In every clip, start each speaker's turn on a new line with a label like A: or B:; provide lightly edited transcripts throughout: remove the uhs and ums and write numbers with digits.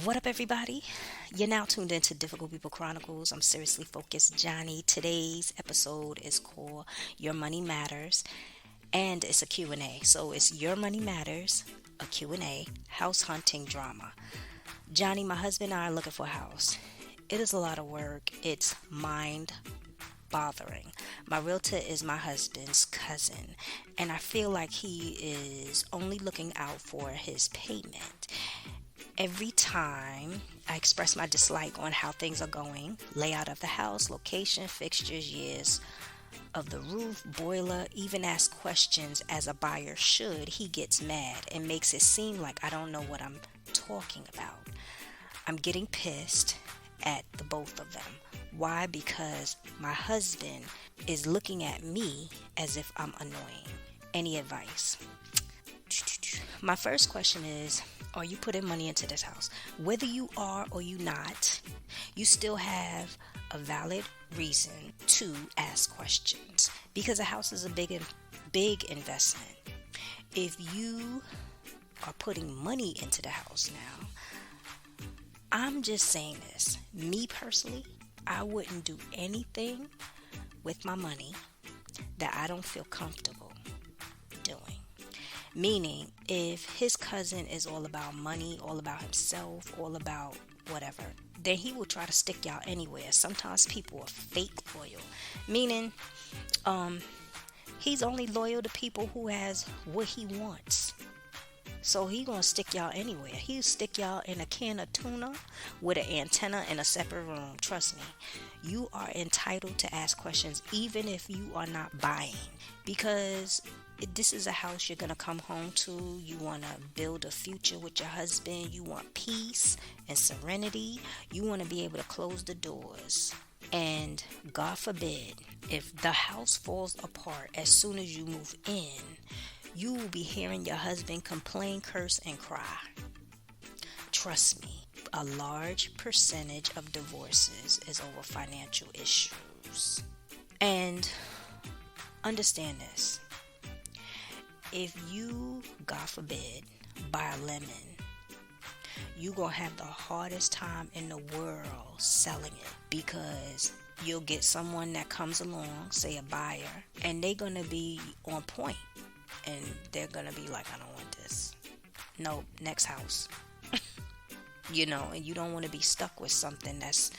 A: What up, everybody? You're now tuned into Difficult People Chronicles. I'm seriously focused, Johnnie. Today's episode is called Your Money Matters, and it's a Q&A. So it's Your Money Matters, a Q&A, house hunting drama. Johnnie, my husband and I are looking for a house. It is a lot of work. It's mind bothering. My realtor is my husband's cousin, and I feel like he is only looking out for his payment. Every time I express my dislike on how things are going, layout of the house, location, fixtures, years of the roof, boiler, even ask questions as a buyer should, he gets mad and makes it seem like I don't know what I'm talking about. I'm getting pissed at the both of them. Why? Because my husband is looking at me as if I'm annoying. Any advice? My first question is, are you putting money into this house? Whether you are or you not, you still have a valid reason to ask questions because a house is a big investment. If you are putting money into the house now, I'm just saying this. Me personally, I wouldn't do anything with my money that I don't feel comfortable doing. Meaning, if his cousin is all about money, all about himself, all about whatever, then he will try to stick y'all anywhere. Sometimes people are fake loyal. Meaning, he's only loyal to people who has what he wants. So he gonna stick y'all anywhere. He'll stick y'all in a can of tuna with an antenna in a separate room. Trust me. You are entitled to ask questions even if you are not buying. Because this is a house you're gonna come home to. You wanna build a future with your husband. You want peace and serenity. You wanna be able to close the doors. And God forbid, if the house falls apart as soon as you move in, you will be hearing your husband complain, curse, and cry. Trust me, a large percentage of divorces is over financial issues. And understand this. If you, God forbid, buy a lemon, you're going to have the hardest time in the world selling it because you'll get someone that comes along, say a buyer, and they're going to be on point. And they're going to be like, I don't want this. Nope, next house. And you don't want to be stuck with something that's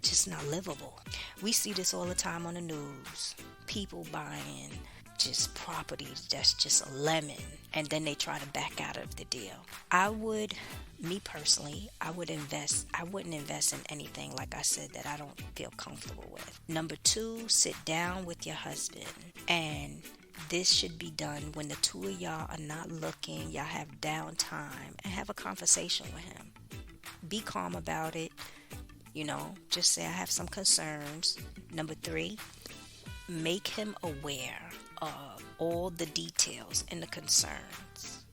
A: just not livable. We see this all the time on the news. People buying just properties that's just a lemon, and then they try to back out of the deal. Me personally, I wouldn't invest in anything, like I said, that I don't feel comfortable with. Number 2, sit down with your husband, and this should be done when the two of y'all are not looking, y'all have downtime, and have a conversation with him. Be calm about it. Just say I have some concerns. Number 3, make him aware of all the details and the concerns.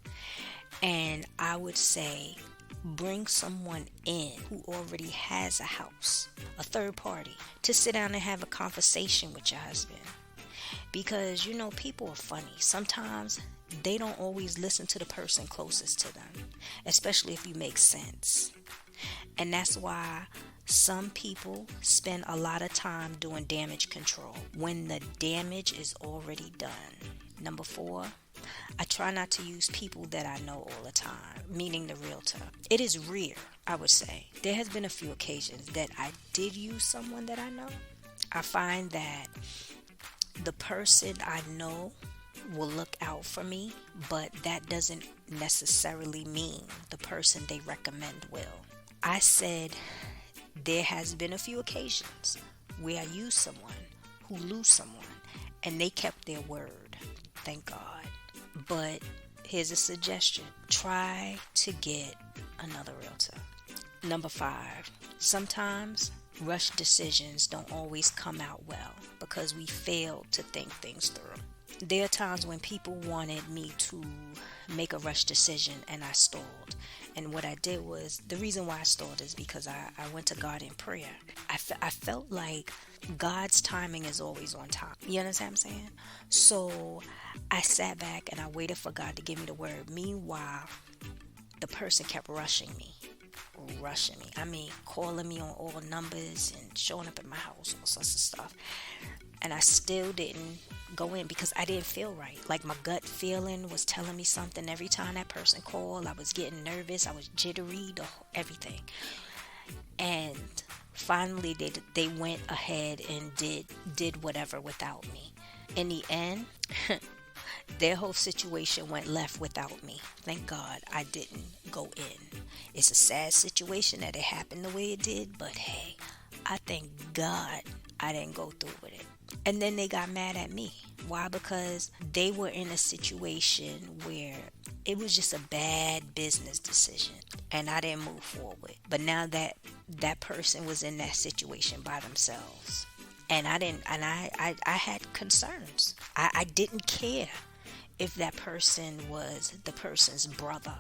A: And I would say bring someone in who already has a house, a third party, to sit down and have a conversation with your husband. Because, people are funny. Sometimes they don't always listen to the person closest to them, especially if you make sense. And that's why some people spend a lot of time doing damage control when the damage is already done. Number 4, I try not to use people that I know all the time, meaning the realtor. It is rare, I would say. There has been a few occasions that I did use someone that I know. I find that the person I know will look out for me, but that doesn't necessarily mean the person they recommend will. I said there has been a few occasions where I used someone who lose someone and they kept their word. Thank God. But here's a suggestion. Try to get another realtor. Number 5, sometimes rush decisions don't always come out well because we fail to think things through. There are times when people wanted me to make a rush decision and I stalled. And what I did was, the reason why I stalled is because I went to God in prayer. I felt like God's timing is always on time. You understand what I'm saying? So I sat back and I waited for God to give me the word. Meanwhile, the person kept rushing me. rushing me. I mean, calling me on all numbers and showing up at my house, all sorts of stuff. And I still didn't go in because I didn't feel right. Like my gut feeling was telling me something every time that person called. I was getting nervous. I was jittery, everything. And finally, they went ahead and did whatever without me. In the end, their whole situation went left without me. Thank God I didn't go in. It's a sad situation that it happened the way it did, but hey, I thank God I didn't go through with it. And then they got mad at me. Why? Because they were in a situation where it was just a bad business decision and I didn't move forward. But now that person was in that situation by themselves. And I had concerns. I didn't care if that person was the person's brother.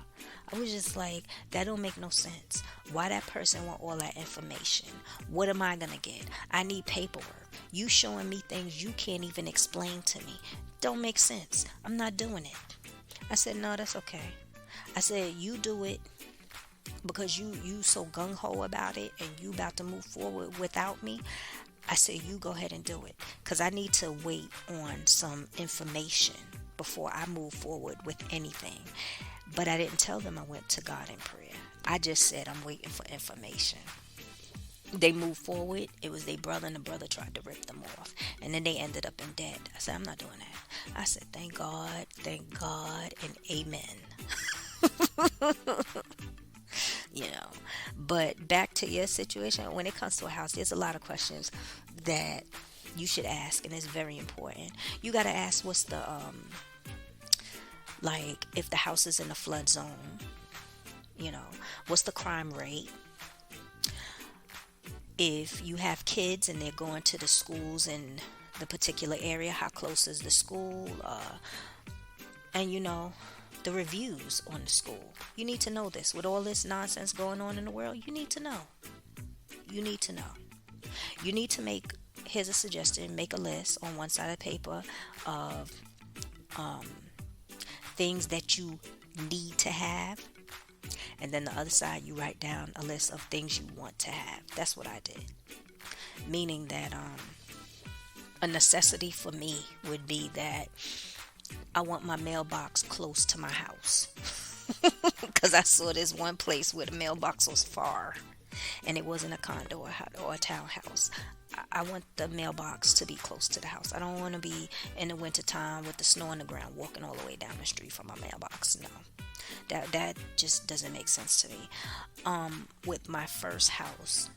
A: I was just like, that don't make no sense. Why that person want all that information? What am I gonna get? I need paperwork. You showing me things you can't even explain to me. Don't make sense. I'm not doing it. I said, no, that's okay. I said, you do it because you so gung-ho about it and you about to move forward without me. I said, you go ahead and do it because I need to wait on some information before I move forward with anything. But I didn't tell them I went to God in prayer. I just said I'm waiting for information. They moved forward. It was their brother, and the brother tried to rip them off. And then they ended up in debt. I said, I'm not doing that. I said, thank God, and amen. You know, but back to your situation. When it comes to a house, there's a lot of questions that you should ask, and it's very important. You got to ask what's the like if the house is in a flood zone, you know, what's the crime rate? If you have kids and they're going to the schools in the particular area, how close is the school? And you know, the reviews on the school. You need to know this. With all this nonsense going on in the world, you need to know. You need to know. You need to make, here's a suggestion, make a list on one side of paper of things that you need to have. And then the other side, you write down a list of things you want to have. That's what I did. Meaning that a necessity for me would be that I want my mailbox close to my house. Because I saw this one place where the mailbox was far. And it wasn't a condo or a townhouse. I want the mailbox to be close to the house. I don't want to be in the wintertime with the snow on the ground walking all the way down the street from my mailbox. No. That just doesn't make sense to me. With my first house,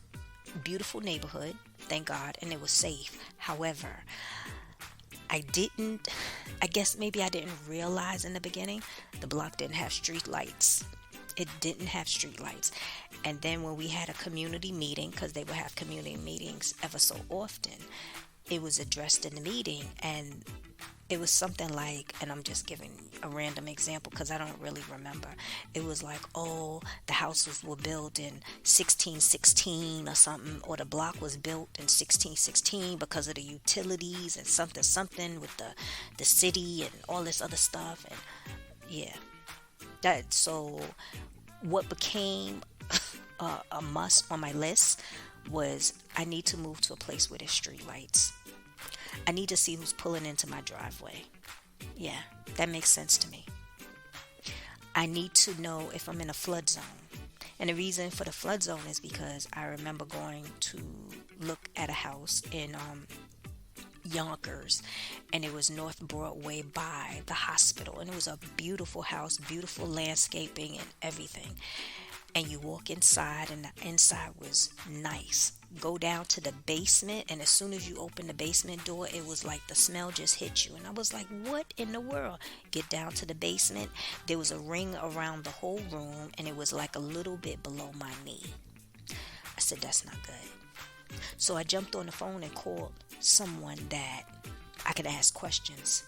A: beautiful neighborhood, thank God, and it was safe. However, I guess maybe I didn't realize in the beginning, the block didn't have street lights. It didn't have street lights. And then when we had a community meeting, because they would have community meetings ever so often, it was addressed in the meeting, and it was something like, and I'm just giving a random example because I don't really remember. It was like, oh, the houses were built in 1616 or something, or the block was built in 1616 because of the utilities and something with the city and all this other stuff. And yeah, so what became a must on my list was I need to move to a place where there's street lights. I need to see who's pulling into my driveway. Yeah, that makes sense to me. I need to know if I'm in a flood zone. And the reason for the flood zone is because I remember going to look at a house in Yonkers, and it was North Broadway by the hospital, and it was a beautiful house, beautiful landscaping and everything. And you walk inside, and the inside was nice. Go down to the basement, and as soon as you open the basement door, it was like the smell just hit you. And I was like, what in the world? Get down to the basement. There was a ring around the whole room, and it was like a little bit below my knee. I said, that's not good. So I jumped on the phone and called someone that I could ask questions,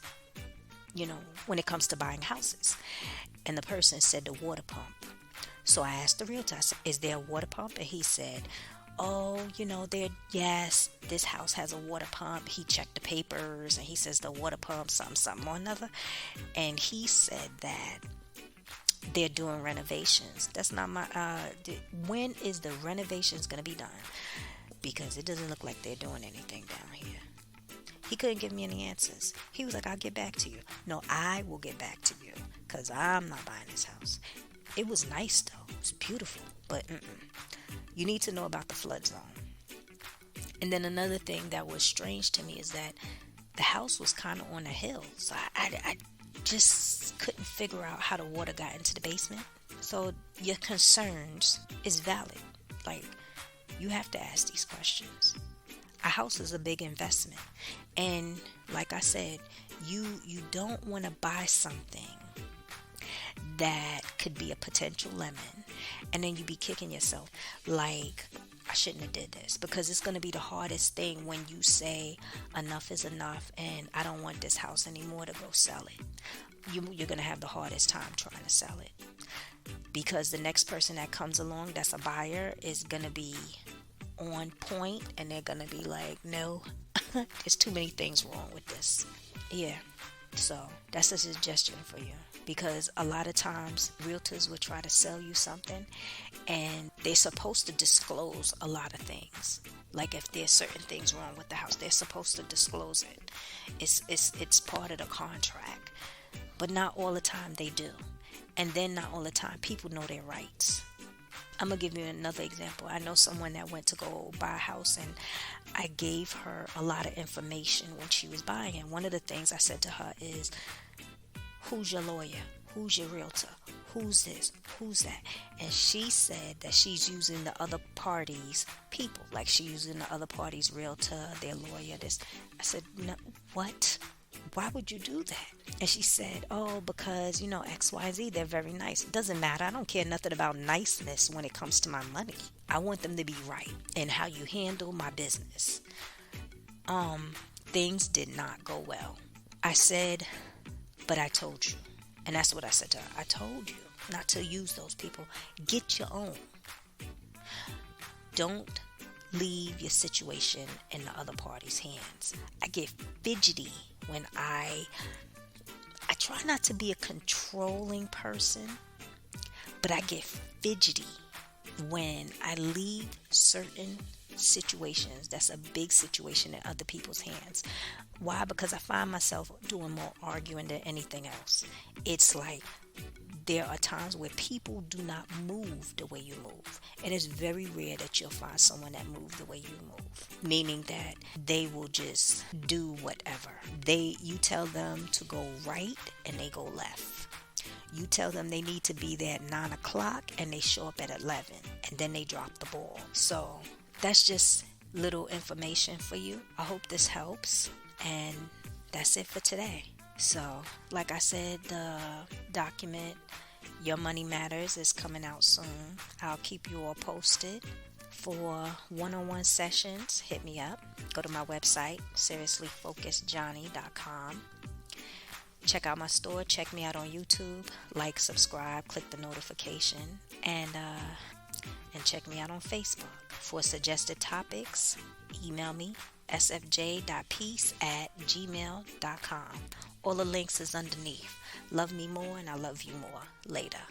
A: you know, when it comes to buying houses. And the person said the water pump. So I asked the realtor, I said, is there a water pump? And he said, oh, you know, yes, this house has a water pump. He checked the papers and he says the water pump, something or another. And he said that they're doing renovations. That's not my when is the renovations going to be done? Because it doesn't look like they're doing anything down here. He couldn't give me any answers. He was like, I'll get back to you. No, I will get back to you because I'm not buying this house. It was nice though. It was beautiful. But you need to know about the flood zone. And then another thing that was strange to me is that the house was kind of on a hill. So I just couldn't figure out how the water got into the basement. So your concerns is valid. Like, you have to ask these questions. A house is a big investment. And like I said, you don't want to buy something that could be a potential lemon and then you be kicking yourself like, I shouldn't have did this, because it's going to be the hardest thing when you say enough is enough and I don't want this house anymore to go sell it. You're going to have the hardest time trying to sell it, because the next person that comes along that's a buyer is going to be on point and they're going to be like, no, there's too many things wrong with this. Yeah. So that's a suggestion for you, because a lot of times realtors will try to sell you something and they're supposed to disclose a lot of things. Like if there's certain things wrong with the house, they're supposed to disclose it. It's part of the contract, but not all the time they do. And then not all the time people know their rights. I'm going to give you another example. I know someone that went to go buy a house and I gave her a lot of information when she was buying. And one of the things I said to her is, who's your lawyer? Who's your realtor? Who's this? Who's that? And she said that she's using the other party's people. Like she's using the other party's realtor, their lawyer, this. I said, no, what? Why would you do that? And she said, oh, because, X, Y, Z, they're very nice. It doesn't matter. I don't care nothing about niceness when it comes to my money. I want them to be right in how you handle my business. Things did not go well. I said, but I told you. And that's what I said to her. I told you not to use those people. Get your own. Don't leave your situation in the other party's hands. I get fidgety when I try not to be a controlling person, but I get fidgety when I leave certain situations that's a big situation in other people's hands. Why? Because I find myself doing more arguing than anything else. It's like there are times where people do not move the way you move. And it's very rare that you'll find someone that moves the way you move. Meaning that they will just do whatever. You tell them to go right and they go left. You tell them they need to be there at 9 o'clock and they show up at 11 and then they drop the ball. So that's just little information for you. I hope this helps. And that's it for today. So, like I said, the document, Your Money Matters, is coming out soon. I'll keep you all posted. For one-on-one sessions, hit me up. Go to my website, seriouslyfocusedjohnnie.com. Check out my store. Check me out on YouTube. Like, subscribe, click the notification, and check me out on Facebook. For suggested topics, email me, sfj.peace@gmail.com. All the links is underneath. Love me more and I love you more. Later.